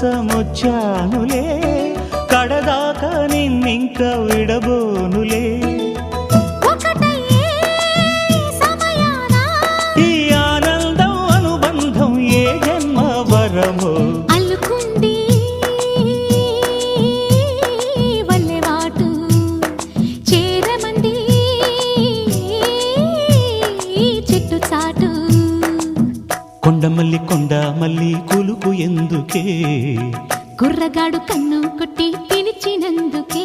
కోసమొచ్చానులే కడదాకా నిన్నింక విడబోనులే ఈ ఆనందం అనుబంధం ఏ జన్మ వరమో అల్లుకుంది వల్లెవాటు చేరమంది చెట్టు చాటు కొండ మల్లి కులుకు ఎందుకే కుర్రగాడు కన్ను కొట్టి పిలిచినందుకే